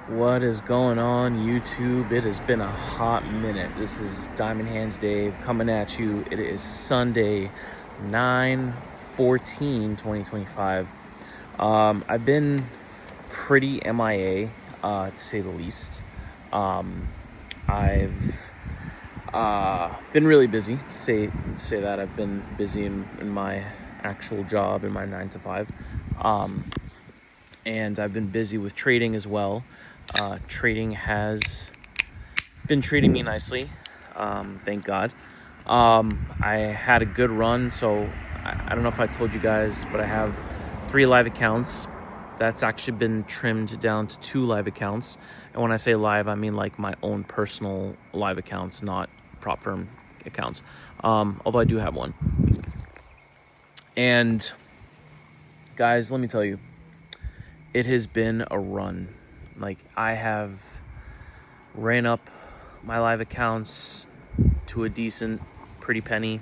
What is going on, YouTube? It has been a hot minute. This is Diamond Hands Dave coming at you. It is Sunday, 9/14/2025. I've been pretty MIA, to say the least. I've been really busy. Say that I've been busy in my actual job, in my 9 to 5. And I've been busy with trading as well. Trading has been treating me nicely, thank God. I had a good run, so I don't know if I told you guys, but I have 3 live accounts. That's actually been trimmed down to 2 live accounts. And when I say live, I mean like my own personal live accounts, not prop firm accounts. Although I do have one. And guys, let me tell you, it has been a run. Like, I have ran up my live accounts to a decent, pretty penny.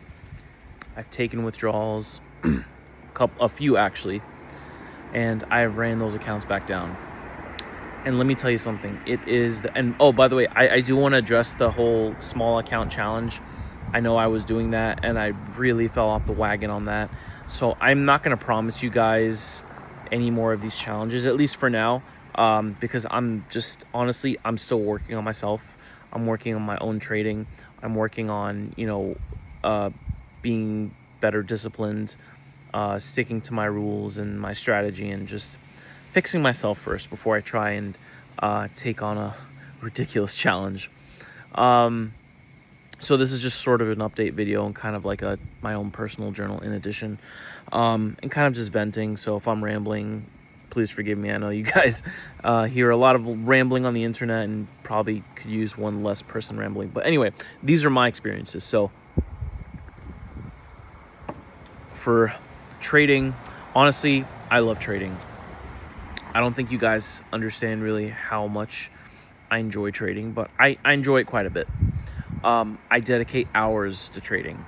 I've taken withdrawals, a few actually, and I ran those accounts back down. And let me tell you something. Oh, by the way, I do want to address the whole small account challenge. I know I was doing that, and I really fell off the wagon on that. So I'm not going to promise you guys any more of these challenges, at least for now. Because I'm still working on myself. I'm working on my own trading. I'm working on, being better disciplined, sticking to my rules and my strategy, and just fixing myself first before I try and take on a ridiculous challenge. So this is just sort of an update video and kind of like my own personal journal in addition, and kind of just venting. So if I'm rambling, please forgive me. I know you guys hear a lot of rambling on the internet and probably could use one less person rambling. But anyway, these are my experiences. So for trading, honestly, I love trading. I don't think you guys understand really how much I enjoy trading, but I enjoy it quite a bit. I dedicate hours to trading.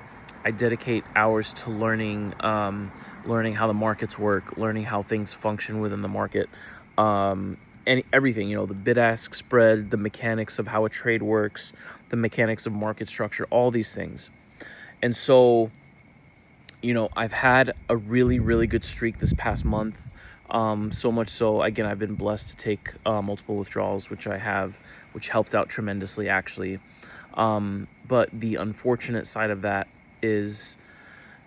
I dedicate hours to learning how the markets work, learning how things function within the market, and everything, the bid-ask spread, the mechanics of how a trade works, the mechanics of market structure, all these things. And so, I've had a really, really good streak this past month. So much so, again, I've been blessed to take multiple withdrawals, which helped out tremendously, actually. But the unfortunate side of that is,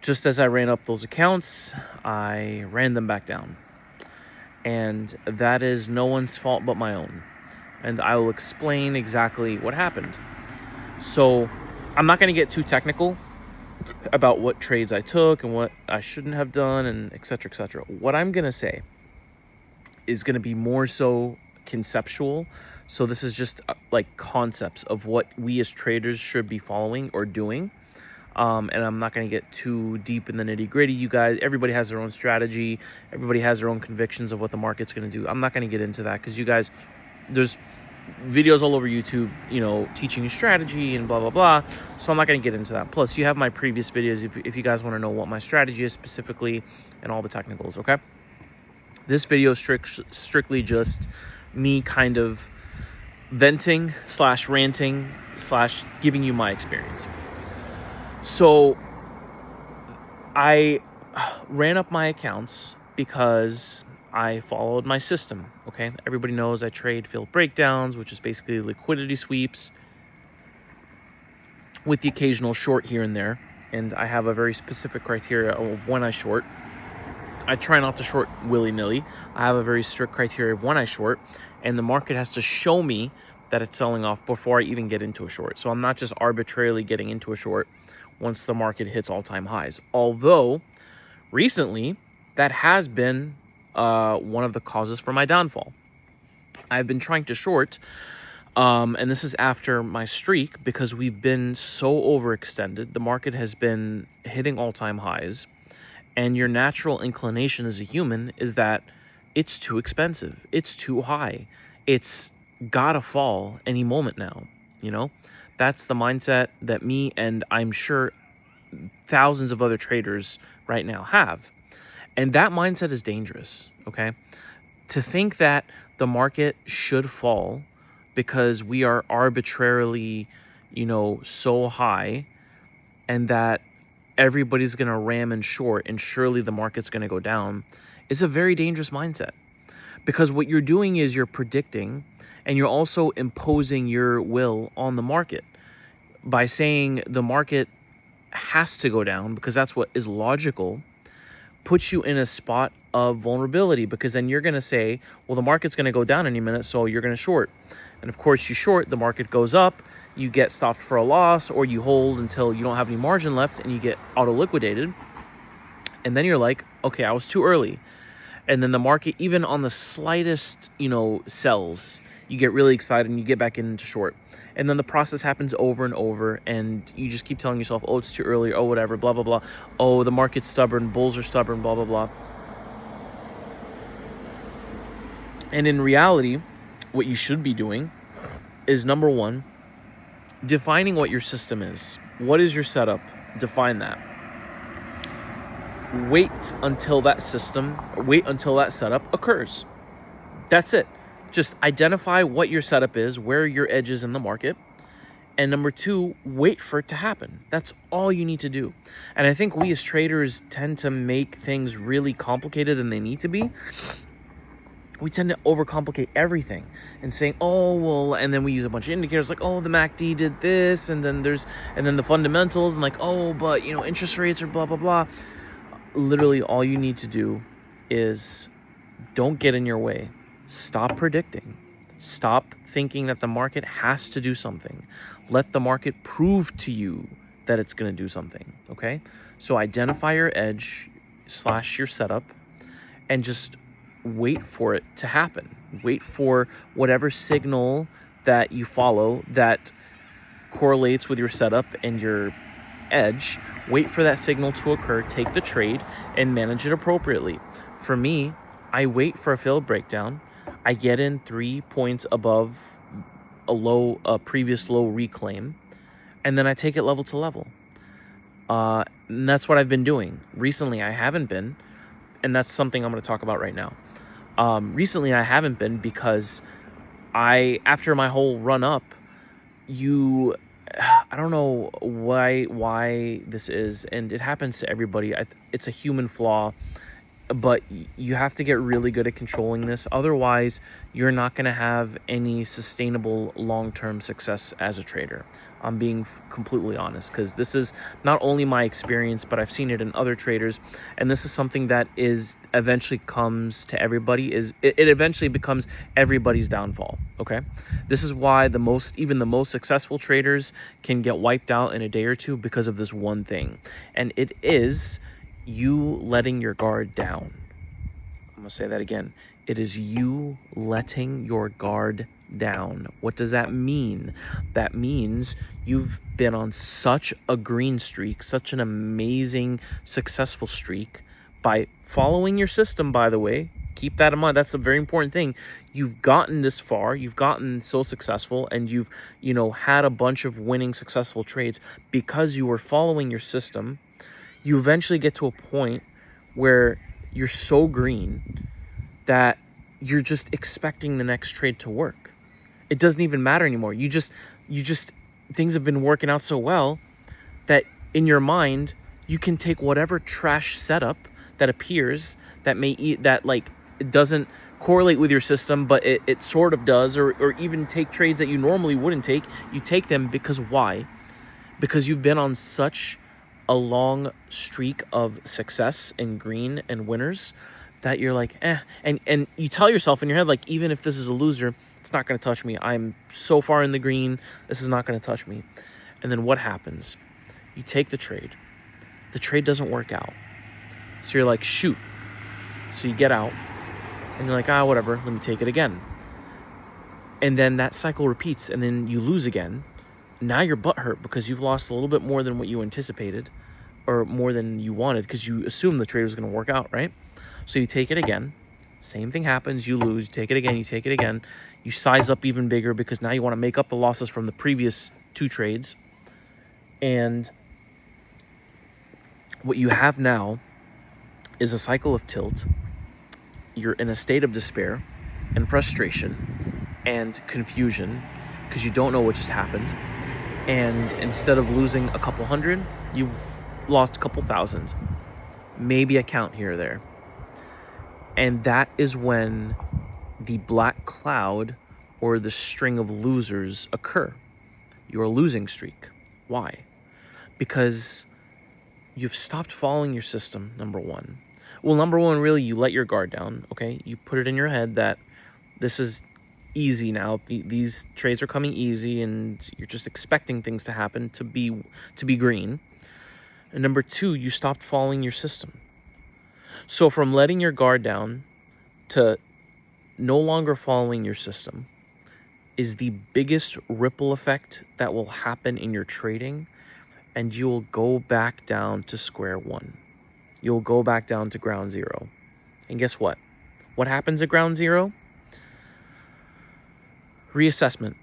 just as I ran up those accounts, I ran them back down. And that is no one's fault but my own. And I will explain exactly what happened. So I'm not going to get too technical about what trades I took and what I shouldn't have done, and et cetera, et cetera. What I'm going to say is going to be more so conceptual. So this is just like concepts of what we as traders should be following or doing. And I'm not going to get too deep in the nitty gritty. You guys, everybody has their own strategy. Everybody has their own convictions of what the market's going to do. I'm not going to get into that because you guys, there's videos all over YouTube, teaching you strategy and blah, blah, blah. So I'm not going to get into that. Plus, you have my previous videos if you guys want to know what my strategy is specifically and all the technicals, okay? This video is strictly just me kind of venting / ranting / giving you my experience. So I ran up my accounts because I followed my system, okay? Everybody knows I trade field breakdowns, which is basically liquidity sweeps with the occasional short here and there. And I have a very specific criteria of when I short. I try not to short willy-nilly. I have a very strict criteria of when I short, and the market has to show me that it's selling off before I even get into a short. So I'm not just arbitrarily getting into a short once the market hits all-time highs. Although, recently, that has been one of the causes for my downfall. I've been trying to short, and this is after my streak, because we've been so overextended. The market has been hitting all-time highs, and your natural inclination as a human is that it's too expensive. It's too high. It's gotta fall any moment now, That's the mindset that me and I'm sure thousands of other traders right now have. And that mindset is dangerous, okay? To think that the market should fall because we are arbitrarily, so high, and that everybody's going to ram in short and surely the market's going to go down, is a very dangerous mindset. Because what you're doing is you're predicting, and you're also imposing your will on the market by saying the market has to go down because that's what is logical. Puts you in a spot of vulnerability, because then you're going to say, well, the market's going to go down any minute, so you're going to short. And of course you short, the market goes up, you get stopped for a loss, or you hold until you don't have any margin left and you get auto liquidated. And then you're like, okay, I was too early. And then the market, even on the slightest, sells, you get really excited and you get back into short. And then the process happens over and over, and you just keep telling yourself, oh, it's too early, oh, whatever, blah, blah, blah. Oh, the market's stubborn, bulls are stubborn, blah, blah, blah. And in reality, what you should be doing is, number one, defining what your system is. What is your setup? Define that. Wait until that setup occurs. That's it. Just identify what your setup is, where your edge is in the market. And number two, wait for it to happen. That's all you need to do. And I think we as traders tend to make things really complicated than they need to be. We tend to overcomplicate everything and saying, oh, well, and then we use a bunch of indicators like, oh, the MACD did this, and then the fundamentals, and like, oh, but interest rates are blah, blah, blah. Literally all you need to do is don't get in your way. Stop predicting. Stop thinking that the market has to do something. Let the market prove to you that it's going to do something, okay? So identify your edge / your setup and just wait for it to happen. Wait for whatever signal that you follow that correlates with your setup and your edge. Wait for that signal to occur, take the trade, and manage it appropriately. For me, I wait for a failed breakdown. I get in 3 points above a previous low reclaim, and then I take it level to level. And that's what I've been doing. Recently, I haven't been, and that's something I'm going to talk about right now. Recently, I haven't been because after my whole run up, I don't know why this is, and it happens to everybody. It's a human flaw, but you have to get really good at controlling this. Otherwise, you're not going to have any sustainable long-term success as a trader. I'm being completely honest, because this is not only my experience, but I've seen it in other traders, and this is something that eventually comes to everybody. It eventually becomes everybody's downfall. Okay, this is why even the most successful traders can get wiped out in a day or two because of this one thing, and it is you letting your guard down. I'm gonna say that again. It is you letting your guard down. What does that mean? That means you've been on such a green streak, such an amazing, successful streak by following your system, by the way. Keep that in mind. That's a very important thing. You've gotten this far. You've gotten so successful, and you've, had a bunch of winning, successful trades because you were following your system. You eventually get to a point where you're so green that you're just expecting the next trade to work. It doesn't even matter anymore. You just things have been working out so well that in your mind you can take whatever trash setup that appears that it doesn't correlate with your system, but it sort of does, or even take trades that you normally wouldn't take. You take them because why? Because you've been on such a long streak of success and green and winners that you're like, and you tell yourself in your head, like, even if this is a loser, it's not going to touch me. I'm so far in the green, this is not going to touch me. And then what happens? You take the trade. The trade doesn't work out. So you're like, shoot. So you get out and you're like, whatever, let me take it again. And then that cycle repeats, and then you lose again. Now you're butthurt because you've lost a little bit more than what you anticipated, or more than you wanted, because you assumed the trade was going to work out, right? So you take it again. Same thing happens. You lose. You take it again. You take it again. You size up even bigger because now you want to make up the losses from the previous 2 trades. And what you have now is a cycle of tilt. you're in a state of despair and frustration and confusion because you don't know what just happened. And instead of losing a couple hundred, you've lost a couple thousand, maybe a count here or there. And that is when the black cloud or the string of losers occur. Your losing streak. Why? Because you've stopped following your system, number one. Well, number one, really, you let your guard down, okay? You put it in your head that this is easy now. These trades are coming easy, and you're just expecting things to happen to be green. And number two, you stopped following your system. So from letting your guard down to no longer following your system is the biggest ripple effect that will happen in your trading, and you will go back down to square one. You'll go back down to ground zero. And guess what? What happens at ground zero? Reassessment.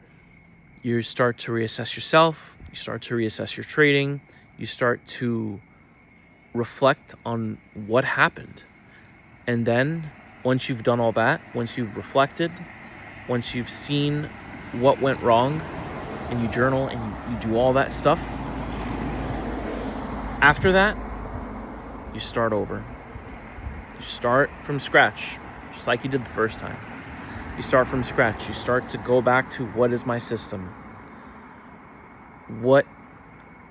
You start to reassess yourself. You start to reassess your trading. You start to reflect on what happened. And then once you've done all that, once you've reflected, once you've seen what went wrong, and you journal and you do all that stuff, after that, you start over. You start from scratch, just like you did the first time. You start from scratch. You start to go back to, what is my system? What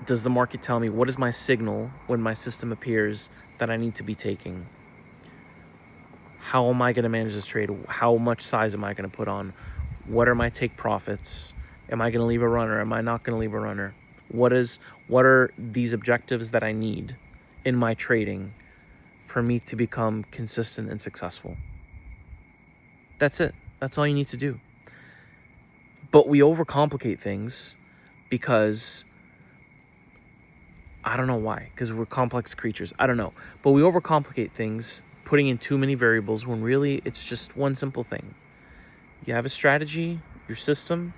does the market tell me? What is my signal when my system appears that I need to be taking? How am I going to manage this trade? How much size am I going to put on? What are my take profits? Am I going to leave a runner? Am I not going to leave a runner? What are these objectives that I need in my trading for me to become consistent and successful? That's it. That's all you need to do. But we overcomplicate things because, I don't know why, because we're complex creatures. I don't know. But we overcomplicate things, putting in too many variables when really it's just one simple thing. You have a strategy, your system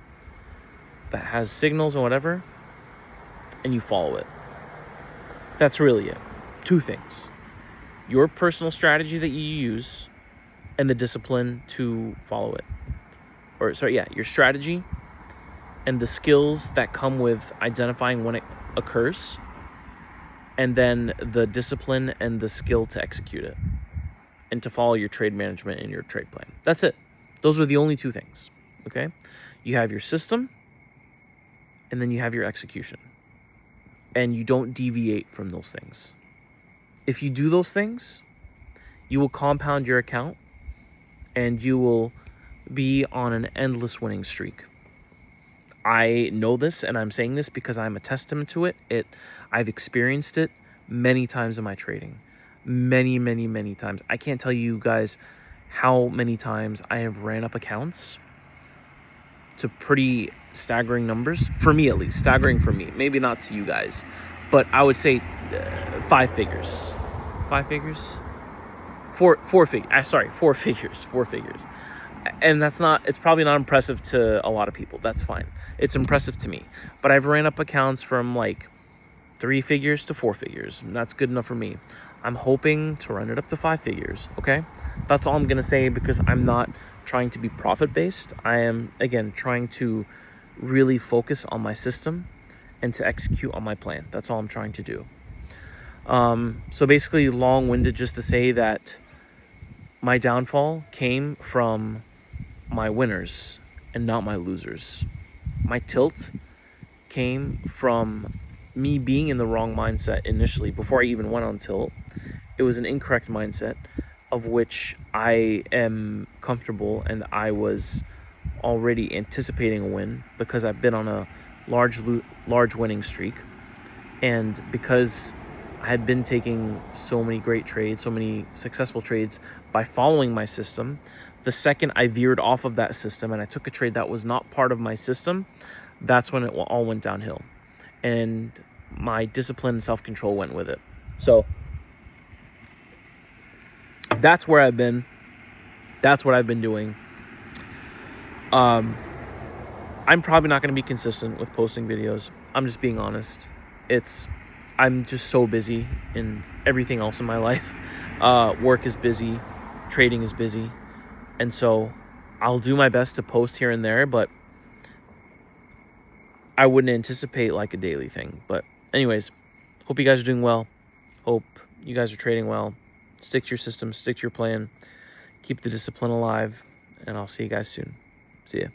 that has signals and whatever, and you follow it. That's really it. Two things. Your personal strategy that you use and the discipline to follow it. Your strategy and the skills that come with identifying when it occurs, and then the discipline and the skill to execute it and to follow your trade management and your trade plan. That's it. Those are the only two things, okay? You have your system, and then you have your execution. And you don't deviate from those things. If you do those things, you will compound your account, and you will be on an endless winning streak. I know this, and I'm saying this because I'm a testament to it. I've experienced it many times in my trading. Many, many, many times. I can't tell you guys how many times I have ran up accounts to pretty staggering numbers. For me, at least. Staggering for me. Maybe not to you guys. But I would say 5 figures. 5 figures? 4 figures. Sorry, 4 figures. 4 figures. And it's probably not impressive to a lot of people. That's fine. It's impressive to me. But I've ran up accounts from like 3 figures to 4 figures. And that's good enough for me. I'm hoping to run it up to 5 figures, okay? That's all I'm going to say, because I'm not trying to be profit-based. I am, again, trying to really focus on my system and to execute on my plan. That's all I'm trying to do. So basically, long-winded just to say that my downfall came from my winners and not my losers. My tilt came from me being in the wrong mindset initially before I even went on tilt. It was an incorrect mindset of which I am comfortable, and I was already anticipating a win because I've been on a large winning streak, and because I had been taking so many great trades, so many successful trades by following my system. The second I veered off of that system and I took a trade that was not part of my system, that's when it all went downhill. And my discipline and self-control went with it. So that's where I've been. That's what I've been doing. I'm probably not going to be consistent with posting videos. I'm just being honest. I'm just so busy in everything else in my life. Work is busy. trading is busy. And so I'll do my best to post here and there, but I wouldn't anticipate like a daily thing. But anyways, hope you guys are doing well. Hope you guys are trading well. Stick to your system, stick to your plan, keep the discipline alive, and I'll see you guys soon. See ya.